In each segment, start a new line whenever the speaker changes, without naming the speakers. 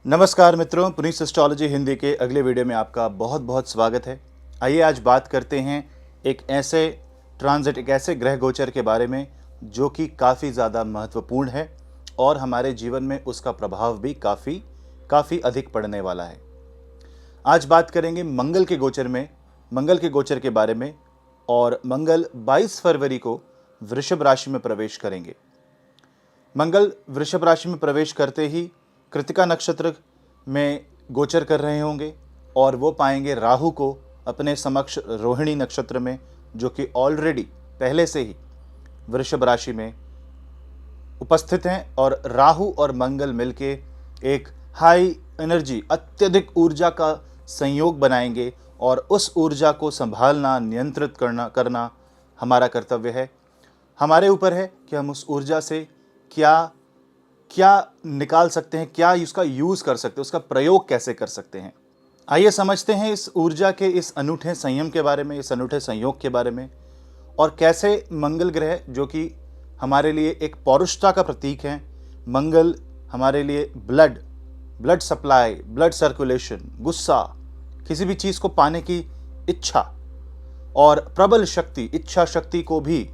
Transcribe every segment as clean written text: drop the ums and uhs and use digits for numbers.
नमस्कार मित्रों, पुनीत एस्ट्रोलॉजी हिंदी के अगले वीडियो में आपका बहुत बहुत स्वागत है। आइए आज बात करते हैं एक ऐसे ट्रांजिट, एक ऐसे ग्रह गोचर के बारे में जो कि काफ़ी ज़्यादा महत्वपूर्ण है और हमारे जीवन में उसका प्रभाव भी काफ़ी अधिक पड़ने वाला है। आज बात करेंगे मंगल के गोचर के बारे में। और मंगल 22 फरवरी को वृषभ राशि में प्रवेश करेंगे। मंगल वृषभ राशि में प्रवेश करते ही कृतिका नक्षत्र में गोचर कर रहे होंगे और वो पाएंगे राहु को अपने समक्ष रोहिणी नक्षत्र में, जो कि ऑलरेडी पहले से ही वृषभ राशि में उपस्थित हैं। और राहु और मंगल मिलके एक हाई एनर्जी, अत्यधिक ऊर्जा का संयोग बनाएंगे और उस ऊर्जा को संभालना, नियंत्रित करना हमारा कर्तव्य है। हमारे ऊपर है कि हम उस ऊर्जा से क्या निकाल सकते हैं, क्या उसका यूज़ कर सकते हैं, उसका प्रयोग कैसे कर सकते हैं। आइए समझते हैं इस ऊर्जा के इस अनूठे संयम के बारे में, इस अनूठे संयोग के बारे में, और कैसे मंगल ग्रह, जो कि हमारे लिए एक पौरुषता का प्रतीक है, मंगल हमारे लिए ब्लड सप्लाई, ब्लड सर्कुलेशन, गुस्सा, किसी भी चीज़ को पाने की इच्छा और प्रबल शक्ति, इच्छा शक्ति को भी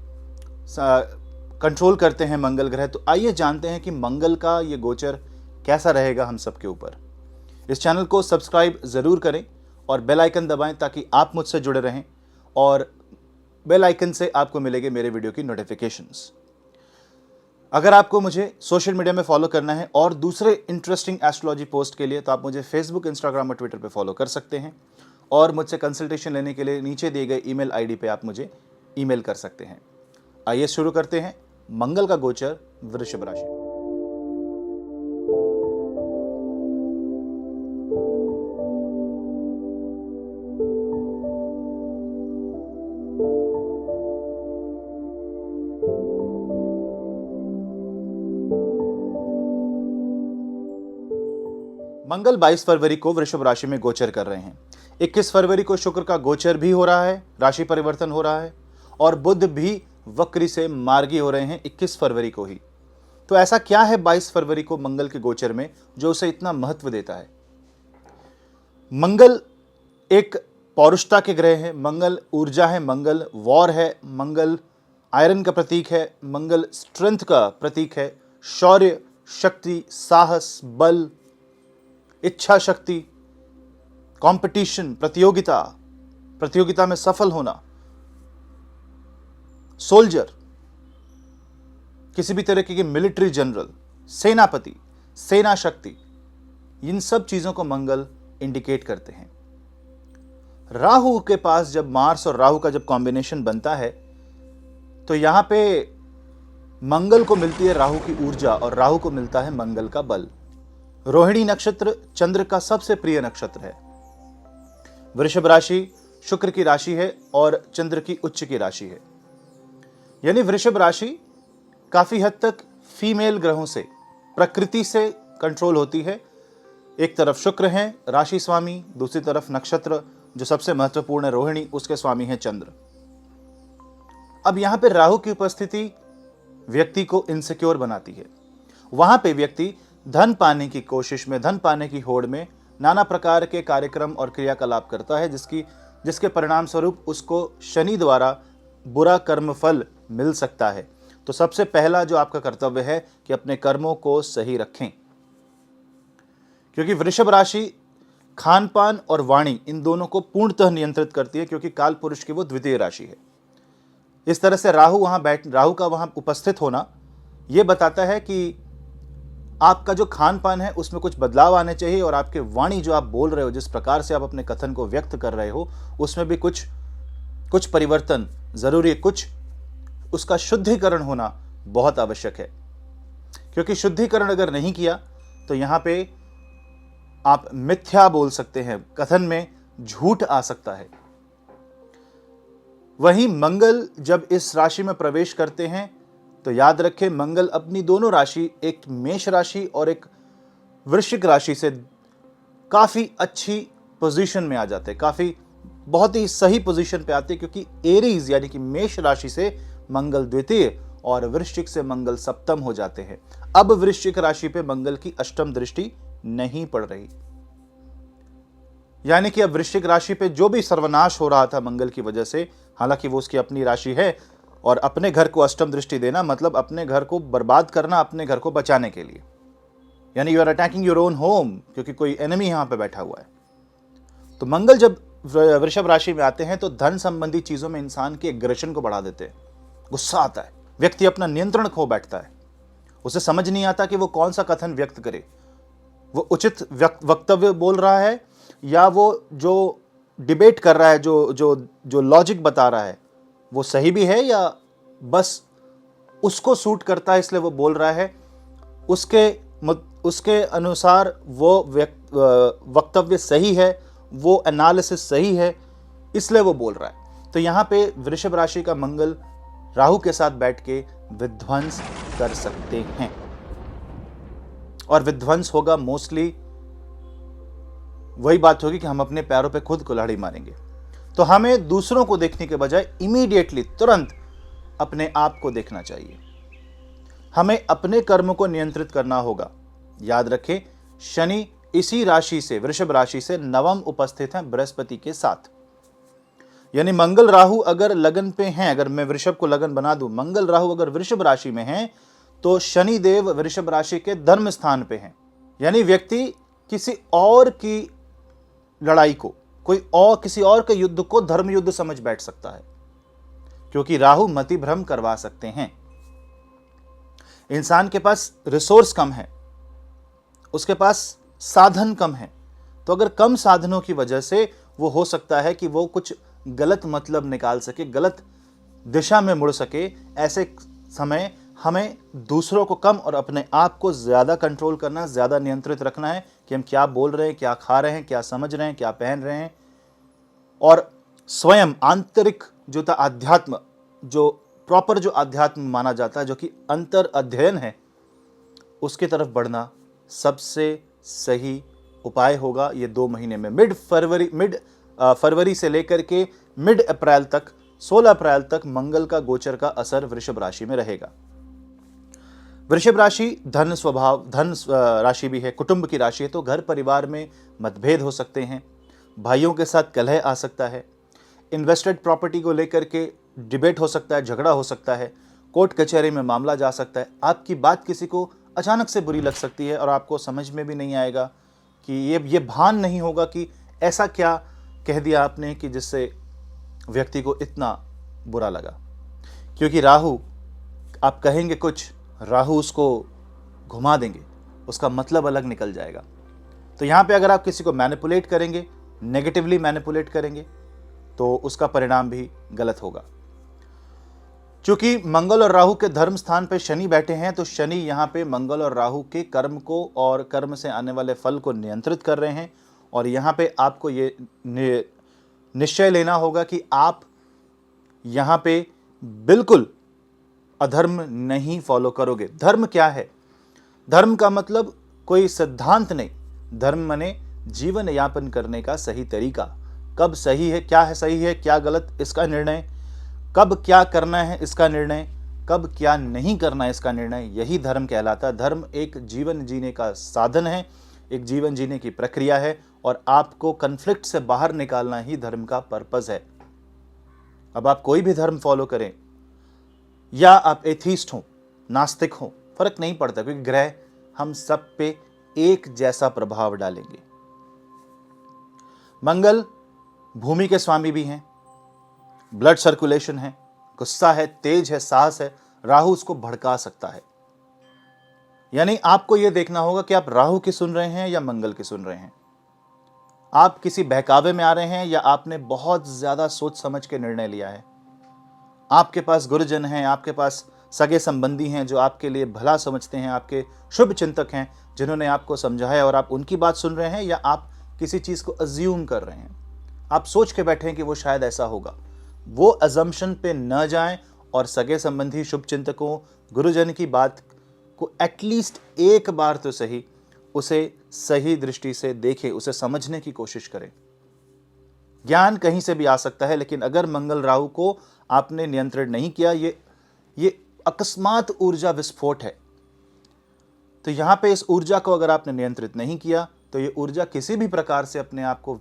कंट्रोल करते हैं मंगल ग्रह। तो आइए जानते हैं कि मंगल का ये गोचर कैसा रहेगा हम सबके ऊपर। इस चैनल को सब्सक्राइब ज़रूर करें और बेल आइकन दबाएं ताकि आप मुझसे जुड़े रहें, और बेल आइकन से आपको मिलेंगे मेरे वीडियो की नोटिफिकेशंस। अगर आपको मुझे सोशल मीडिया में फॉलो करना है और दूसरे इंटरेस्टिंग एस्ट्रोलॉजी पोस्ट के लिए, तो आप मुझे फेसबुक, इंस्टाग्राम और ट्विटर पर फॉलो कर सकते हैं। और मुझसे कंसल्टेशन लेने के लिए नीचे दिए गए ईमेल आईडी पे आप मुझे ईमेल कर सकते हैं। आइए शुरू करते हैं मंगल का गोचर वृषभ राशि। मंगल 22 फरवरी को वृषभ राशि में गोचर कर रहे हैं। 21 फरवरी को शुक्र का गोचर भी हो रहा है, राशि परिवर्तन हो रहा है, और बुध भी वक्री से मार्गी हो रहे हैं 21 फरवरी को ही। तो ऐसा क्या है 22 फरवरी को मंगल के गोचर में जो उसे इतना महत्व देता है? मंगल एक पौरुषता के ग्रह है, मंगल ऊर्जा है, मंगल वॉर है, मंगल आयरन का प्रतीक है, मंगल स्ट्रेंथ का प्रतीक है, शौर्य, शक्ति, साहस, बल, इच्छा शक्ति, कंपटीशन, प्रतियोगिता में सफल होना, सोल्जर, किसी भी तरीके के मिलिट्री जनरल, सेनापति, सेना शक्ति, इन सब चीजों को मंगल इंडिकेट करते हैं। राहु के पास जब मार्स और राहु का जब कॉम्बिनेशन बनता है तो यहां पे मंगल को मिलती है राहु की ऊर्जा और राहु को मिलता है मंगल का बल। रोहिणी नक्षत्र चंद्र का सबसे प्रिय नक्षत्र है। वृषभ राशि शुक्र की राशि है और चंद्र की उच्च की राशि है, यानी वृषभ राशि काफी हद तक फीमेल ग्रहों से, प्रकृति से कंट्रोल होती है। एक तरफ शुक्र हैं राशि स्वामी, दूसरी तरफ नक्षत्र जो सबसे महत्वपूर्ण है रोहिणी, उसके स्वामी हैं चंद्र। अब यहां पे राहु की उपस्थिति व्यक्ति को इनसिक्योर बनाती है। वहां पे व्यक्ति धन पाने की कोशिश में, धन पाने की होड़ में नाना प्रकार के कार्यक्रम और क्रियाकलाप करता है, जिसके परिणाम स्वरूप उसको शनि द्वारा बुरा कर्मफल मिल सकता है। तो सबसे पहला जो आपका कर्तव्य है कि अपने कर्मों को सही रखें, क्योंकि वृषभ राशि खान पान और वाणी इन दोनों को पूर्णतः नियंत्रित करती है, क्योंकि काल पुरुष की वो द्वितीय राशि है। इस तरह से राहु का वहां उपस्थित होना यह बताता है कि आपका जो खान पान है उसमें कुछ बदलाव आने चाहिए, और आपके वाणी जो आप बोल रहे हो, जिस प्रकार से आप अपने कथन को व्यक्त कर रहे हो, उसमें भी कुछ परिवर्तन जरूरी है, कुछ उसका शुद्धिकरण होना बहुत आवश्यक है। क्योंकि शुद्धिकरण अगर नहीं किया तो यहां पे आप मिथ्या बोल सकते हैं, कथन में झूठ आ सकता है। वहीं मंगल जब इस राशि में प्रवेश करते हैं तो याद रखें, मंगल अपनी दोनों राशि, एक मेष राशि और एक वृश्चिक राशि से काफी अच्छी पोजीशन में आ जाते हैं, काफी बहुत ही सही पोजीशन पे आते हैं, क्योंकि एरीज यानी कि मेष राशि से मंगल द्वितीय और वृश्चिक से मंगल सप्तम हो जाते हैं। अब वृश्चिक राशि पे मंगल की अष्टम दृष्टि नहीं पड़ रही। यानी कि अब वृश्चिक राशि पे जो भी सर्वनाश हो रहा था मंगल की वजह से, हालांकि वो उसकी अपनी राशि है, और अपने घर को अष्टम दृष्टि देना मतलब अपने घर को बर्बाद करना, अपने घर को बचाने के लिए। यानी you are attacking your own home, क्योंकि कोई एनिमी यहां पे बैठा हुआ है। तो मंगल जब वृषभ राशि में आते हैं तो धन संबंधी चीजों में इंसान के एग्रेशन को बढ़ा देते हैं। गुस्सा आता है, व्यक्ति अपना नियंत्रण खो बैठता है, उसे समझ नहीं आता कि वो कौन सा कथन व्यक्त करे, वो उचित वक्तव्य बोल रहा है या वो जो डिबेट कर रहा है, जो जो जो लॉजिक बता रहा है वो सही भी है या बस उसको सूट करता है इसलिए वो बोल रहा है, उसके अनुसार वो वक्तव्य सही है, वो एनालिसिस सही है इसलिए वो बोल रहा है। तो यहाँ पे वृषभ राशि का मंगल राहु के साथ बैठ के विध्वंस कर सकते हैं, और विध्वंस होगा मोस्टली वही बात होगी कि हम अपने पैरों पे खुद कुल्हाड़ी मारेंगे। तो हमें दूसरों को देखने के बजाय इमीडिएटली तुरंत अपने आप को देखना चाहिए। हमें अपने कर्म को नियंत्रित करना होगा। याद रखें, शनि इसी राशि से, वृषभ राशि से नवम उपस्थित हैं बृहस्पति के साथ। यानी मंगल राहु अगर लगन पे हैं, अगर मैं वृषभ को लगन बना दूं, मंगल राहु अगर वृषभ राशि में हैं तो शनि देव वृषभ राशि के धर्म स्थान पे हैं। यानी व्यक्ति किसी और की लड़ाई को, किसी और के युद्ध को धर्म युद्ध समझ बैठ सकता है, क्योंकि राहु मति भ्रम करवा सकते हैं। इंसान के पास रिसोर्स कम है, उसके पास साधन कम है, तो अगर कम साधनों की वजह से वो हो सकता है कि वो कुछ गलत मतलब निकाल सके, गलत दिशा में मुड़ सके। ऐसे समय हमें दूसरों को कम और अपने आप को ज्यादा कंट्रोल करना, ज्यादा नियंत्रित रखना है कि हम क्या बोल रहे हैं, क्या खा रहे हैं, क्या समझ रहे हैं, क्या पहन रहे हैं, और स्वयं आंतरिक जो था अध्यात्म, जो प्रॉपर जो अध्यात्म माना जाता है, जो कि अंतर अध्ययन है, उसकी तरफ बढ़ना सबसे सही उपाय होगा। ये 2 महीने में मिड फरवरी से लेकर के मिड अप्रैल तक, 16 अप्रैल तक मंगल का गोचर का असर वृषभ राशि में रहेगा। वृषभ राशि धन राशि भी है, कुटुंब की राशि है, तो घर परिवार में मतभेद हो सकते हैं, भाइयों के साथ कलह आ सकता है, इन्वेस्टेड प्रॉपर्टी को लेकर के डिबेट हो सकता है, झगड़ा हो सकता है, कोर्ट कचहरी में मामला जा सकता है, आपकी बात किसी को अचानक से बुरी लग सकती है और आपको समझ में भी नहीं आएगा कि ये भान नहीं होगा कि ऐसा क्या कह दिया आपने कि जिससे व्यक्ति को इतना बुरा लगा। क्योंकि राहु, आप कहेंगे कुछ, राहु उसको घुमा देंगे, उसका मतलब अलग निकल जाएगा। तो यहाँ पे अगर आप किसी को मैनिपुलेट करेंगे, नेगेटिवली मैनिपुलेट करेंगे, तो उसका परिणाम भी गलत होगा। चूंकि मंगल और राहु के धर्म स्थान पे शनि बैठे हैं, तो शनि यहाँ पे मंगल और राहु के कर्म को और कर्म से आने वाले फल को नियंत्रित कर रहे हैं। और यहाँ पे आपको ये निश्चय लेना होगा कि आप यहाँ पे बिल्कुल अधर्म नहीं फॉलो करोगे। धर्म क्या है? धर्म का मतलब कोई सिद्धांत नहीं, धर्म माने जीवन यापन करने का सही तरीका। कब सही है, क्या है सही है, क्या गलत, इसका निर्णय, कब क्या करना है इसका निर्णय, कब क्या नहीं करना है इसका निर्णय, यही धर्म कहलाता है। धर्म एक जीवन जीने का साधन है, एक जीवन जीने की प्रक्रिया है, और आपको कन्फ्लिक्ट से बाहर निकालना ही धर्म का पर्पस है। अब आप कोई भी धर्म फॉलो करें, या आप एथीस्ट हो, नास्तिक हो, फर्क नहीं पड़ता, क्योंकि ग्रह हम सब पे एक जैसा प्रभाव डालेंगे। मंगल भूमि के स्वामी भी हैं, ब्लड सर्कुलेशन है, गुस्सा है, तेज है, साहस है। राहु उसको भड़का सकता है। यानी आपको यह देखना होगा कि आप राहु की सुन रहे हैं या मंगल की सुन रहे हैं। आप किसी बहकावे में आ रहे हैं या आपने बहुत ज्यादा सोच समझ के निर्णय लिया है। आपके पास गुरुजन हैं, आपके पास सगे संबंधी हैं जो आपके लिए भला समझते हैं, आपके शुभ चिंतक हैं जिन्होंने आपको समझाया, और आप उनकी बात सुन रहे हैं, या आप किसी चीज को अज्यूम कर रहे हैं। आप सोच के बैठे हैं कि वो शायद ऐसा होगा। वो अजम्पशन पे न जाएं और सगे संबंधी, शुभ चिंतकों, गुरुजन की बात को एटलीस्ट एक बार तो सही उसे सही दृष्टि से देखें, उसे समझने की कोशिश करें। ज्ञान कहीं से भी आ सकता है, लेकिन अगर मंगल राहु को आपने नियंत्रण नहीं किया, ये अकस्मात ऊर्जा विस्फोट है। तो यहाँ पे इस ऊर्जा को अगर आपने नियंत्रित नहीं किया तो ये ऊर्जा किसी भी प्रकार से अपने आप को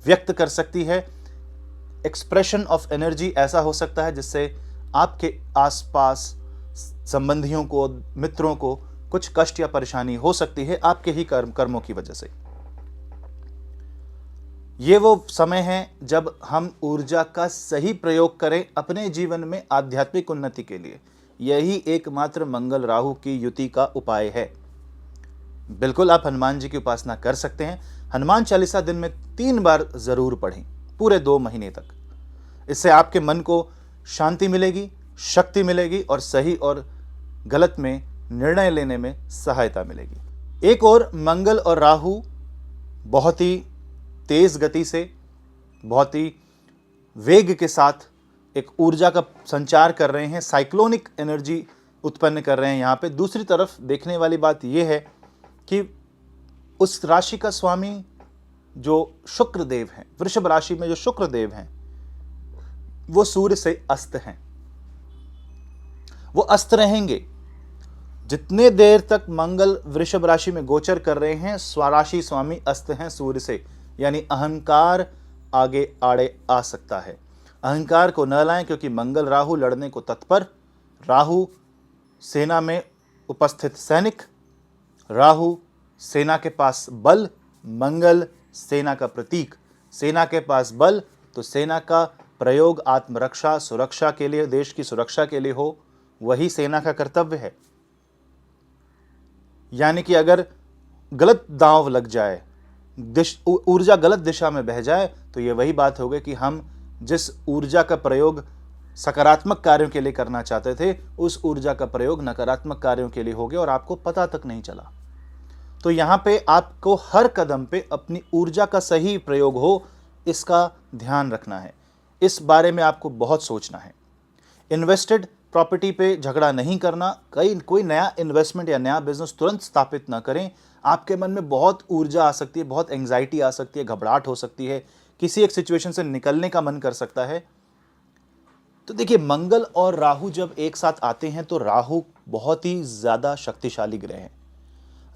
व्यक्त कर सकती है। एक्सप्रेशन ऑफ एनर्जी ऐसा हो सकता है जिससे आपके आसपास संबंधियों को, मित्रों को कुछ कष्ट या परेशानी हो सकती है आपके ही कर्मों की वजह से। ये वो समय है जब हम ऊर्जा का सही प्रयोग करें अपने जीवन में आध्यात्मिक उन्नति के लिए। यही एकमात्र मंगल राहु की युति का उपाय है। बिल्कुल आप हनुमान जी की उपासना कर सकते हैं। हनुमान चालीसा दिन में 3 बार जरूर पढ़ें पूरे 2 महीने तक। इससे आपके मन को शांति मिलेगी, शक्ति मिलेगी और सही और गलत में निर्णय लेने में सहायता मिलेगी। एक और मंगल और राहु बहुत ही तेज गति से, बहुत ही वेग के साथ एक ऊर्जा का संचार कर रहे हैं, साइक्लोनिक एनर्जी उत्पन्न कर रहे हैं। यहाँ पे दूसरी तरफ देखने वाली बात यह है कि उस राशि का स्वामी जो शुक्र देव हैं, वृषभ राशि में जो शुक्र देव हैं, वो सूर्य से अस्त हैं। वो अस्त रहेंगे जितने देर तक मंगल वृषभ राशि में गोचर कर रहे हैं। स्वराशि स्वामी अस्त हैं सूर्य से, यानी अहंकार आगे आड़े आ सकता है। अहंकार को न लाएं, क्योंकि मंगल राहु लड़ने को तत्पर। राहु सेना में उपस्थित सैनिक, राहु सेना के पास बल, मंगल सेना का प्रतीक। सेना के पास बल तो सेना का प्रयोग आत्मरक्षा, सुरक्षा के लिए, देश की सुरक्षा के लिए हो, वही सेना का कर्तव्य है। यानी कि अगर गलत दांव लग जाए, ऊर्जा गलत दिशा में बह जाए, तो ये वही बात हो गई कि हम जिस ऊर्जा का प्रयोग सकारात्मक कार्यों के लिए करना चाहते थे, उस ऊर्जा का प्रयोग नकारात्मक कार्यों के लिए हो गया और आपको पता तक नहीं चला। तो यहां पे आपको हर कदम पे अपनी ऊर्जा का सही प्रयोग हो, इसका ध्यान रखना है। इस बारे में आपको बहुत सोचना है। इन्वेस्टेड प्रॉपर्टी पे झगड़ा नहीं करना। कोई नया इन्वेस्टमेंट या नया बिजनेस तुरंत स्थापित ना करें। आपके मन में बहुत ऊर्जा आ सकती है, बहुत एंग्जाइटी आ सकती है, घबराहट हो सकती है, किसी एक सिचुएशन से निकलने का मन कर सकता है। तो देखिए, मंगल और राहु जब एक साथ आते हैं तो राहु बहुत ही ज्यादा शक्तिशाली ग्रह है।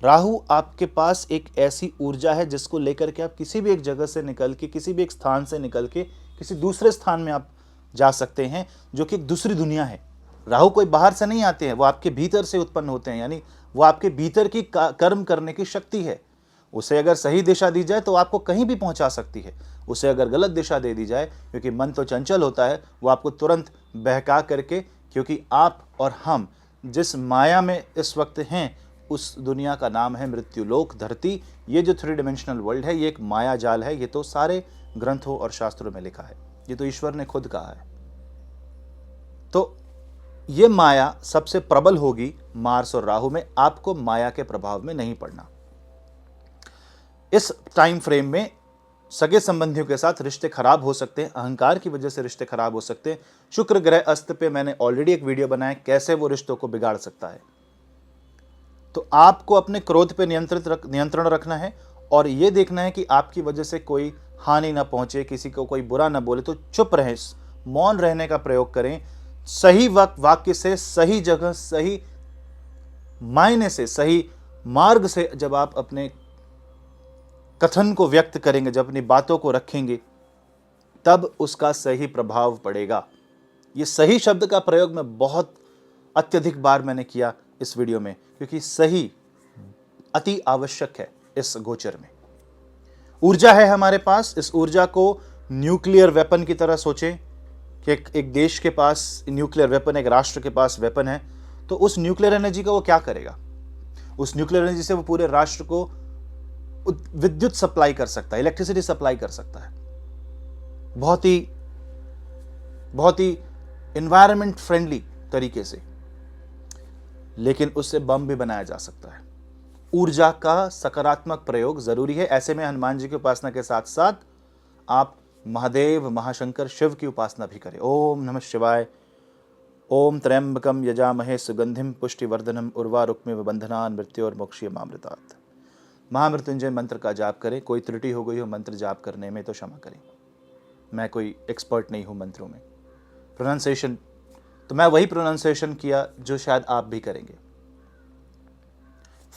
राहु आपके पास एक ऐसी ऊर्जा है जिसको लेकर के आप किसी भी एक जगह से निकल के, किसी भी एक स्थान से निकल के किसी दूसरे स्थान में आप जा सकते हैं, जो कि एक दूसरी दुनिया है। राहु कोई बाहर से नहीं आते हैं, वो आपके भीतर से उत्पन्न होते हैं, यानी वो आपके भीतर की कर्म करने की शक्ति है। उसे अगर सही दिशा दी जाए तो आपको कहीं भी पहुंचा सकती है। उसे अगर गलत दिशा दे दी जाए, क्योंकि मन तो चंचल होता है, वो आपको तुरंत बहका करके, क्योंकि आप और हम जिस माया में इस वक्त हैं, उस दुनिया का नाम है मृत्युलोक धरती। ये जो 3 डायमेंशनल वर्ल्ड है, ये एक माया जाल है। ये तो सारे ग्रंथों और शास्त्रों में लिखा है, ये तो ईश्वर ने खुद कहा है। तो ये माया सबसे प्रबल होगी मार्स और राहु में। आपको माया के प्रभाव में नहीं पड़ना। इस टाइम फ्रेम में सगे संबंधियों के साथ रिश्ते खराब हो सकते हैं, अहंकार की वजह से रिश्ते खराब हो सकते हैं। शुक्र ग्रह अस्त पे मैंने ऑलरेडी एक वीडियो बनाया कैसे वो रिश्तों को बिगाड़ सकता है। तो आपको अपने क्रोध पे नियंत्रण रखना है और ये देखना है कि आपकी वजह से कोई हानि ना पहुंचे, किसी को कोई बुरा ना बोले, तो चुप रहें, मौन रहने का प्रयोग करें। सही वाक्य से, सही जगह, सही मायने से, सही मार्ग से जब आप अपने कथन को व्यक्त करेंगे, जब अपनी बातों को रखेंगे, तब उसका सही प्रभाव पड़ेगा। ये सही शब्द का प्रयोग मैं बहुत अत्यधिक बार मैंने किया इस वीडियो में, क्योंकि सही अति आवश्यक है इस गोचर में। ऊर्जा है हमारे पास, इस ऊर्जा को न्यूक्लियर वेपन की तरह सोचें कि एक देश के पास न्यूक्लियर वेपन, एक राष्ट्र के पास वेपन है, तो उस न्यूक्लियर एनर्जी का वो क्या करेगा? उस न्यूक्लियर एनर्जी से वो पूरे राष्ट्र को विद्युत सप्लाई कर सकता है, इलेक्ट्रिसिटी सप्लाई कर सकता है, बहुत ही एनवायरनमेंट फ्रेंडली तरीके से। लेकिन उससे बम भी बनाया जा सकता है। ऊर्जा का सकारात्मक प्रयोग जरूरी है। ऐसे में हनुमान जी की उपासना के साथ साथ आप महादेव, महाशंकर, शिव की उपासना भी करें। ओम नमः शिवाय। ओम त्र्यंबकम यजामहे सुगंधिम पुष्टिवर्धनम उर्वारुक्मिव बंधनान् मृत्योर्मोक्षयमामृतात्। महामृत्युंजय मंत्र का जाप करें। कोई त्रुटि हो गई हो मंत्र जाप करने में तो क्षमा करें, मैं कोई एक्सपर्ट नहीं हूं मंत्रों में। प्रोनाउंसिएशन तो मैं वही प्रोनाउंसिएशन किया जो शायद आप भी करेंगे।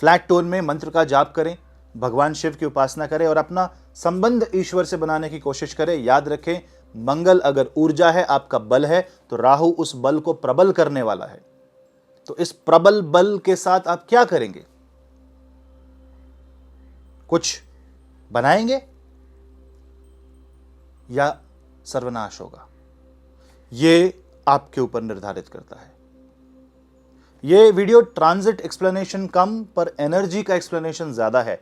फ्लैट टोन में मंत्र का जाप करें, भगवान शिव की उपासना करें और अपना संबंध ईश्वर से बनाने की कोशिश करें। याद रखें, मंगल अगर ऊर्जा है, आपका बल है, तो राहु उस बल को प्रबल करने वाला है। तो इस प्रबल बल के साथ आप क्या करेंगे? कुछ बनाएंगे या सर्वनाश होगा, ये आपके ऊपर निर्धारित करता है। ये वीडियो ट्रांजिट एक्सप्लेनेशन कम पर एनर्जी का एक्सप्लेनेशन ज्यादा है।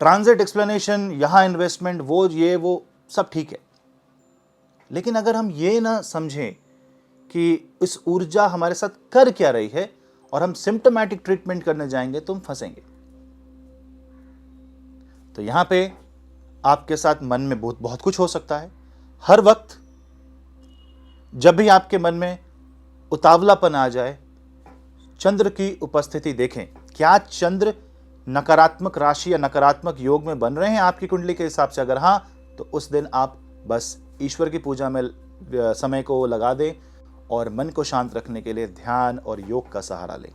ट्रांजिट एक्सप्लेनेशन, यहां इन्वेस्टमेंट, वो सब ठीक है, लेकिन अगर हम ये ना समझें कि इस ऊर्जा हमारे साथ कर क्या रही है और हम सिम्टोमैटिक ट्रीटमेंट करने जाएंगे तो हम फंसेंगे। तो यहां पे आपके साथ मन में बहुत कुछ हो सकता है। हर वक्त जब भी आपके मन में उतावलापन आ जाए, चंद्र की उपस्थिति देखें। क्या चंद्र नकारात्मक राशि या नकारात्मक योग में बन रहे हैं आपकी कुंडली के हिसाब से? अगर हां, तो उस दिन आप बस ईश्वर की पूजा में समय को लगा दें और मन को शांत रखने के लिए ध्यान और योग का सहारा लें।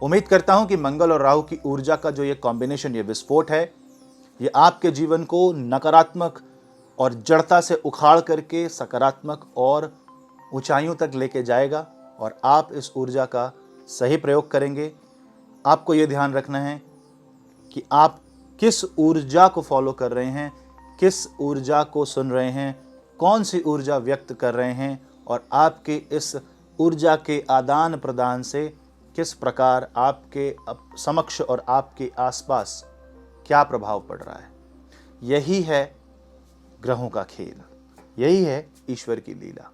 उम्मीद करता हूं कि मंगल और राहु की ऊर्जा का जो ये कॉम्बिनेशन, ये विस्फोट है, ये आपके जीवन को नकारात्मक और जड़ता से उखाड़ करके सकारात्मक और ऊंचाइयों तक लेके जाएगा और आप इस ऊर्जा का सही प्रयोग करेंगे। आपको ये ध्यान रखना है कि आप किस ऊर्जा को फॉलो कर रहे हैं, किस ऊर्जा को सुन रहे हैं, कौन सी ऊर्जा व्यक्त कर रहे हैं और आपके इस ऊर्जा के आदान प्रदान से किस प्रकार आपके समक्ष और आपके आसपास क्या प्रभाव पड़ रहा है। यही है ग्रहों का खेल, यही है ईश्वर की लीला।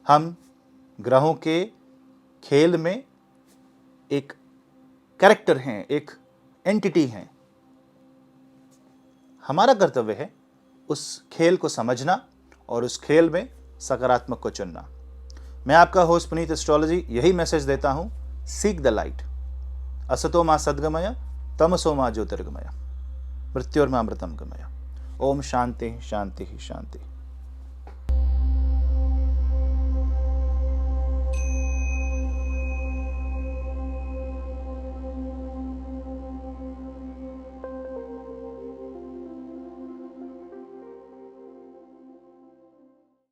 हम ग्रहों के खेल में एक कैरेक्टर हैं, एक एंटिटी हैं। हमारा कर्तव्य है उस खेल को समझना और उस खेल में सकारात्मक को चुनना। मैं आपका होस्ट पुनीत एस्ट्रोलॉजी यही मैसेज देता हूं, सीक द लाइट। असतो मा सद्गमय, तमसो मा ज्योतिर्गमय, मृत्योर्मा अमृतम गमय। ओम शांति शांति शांति।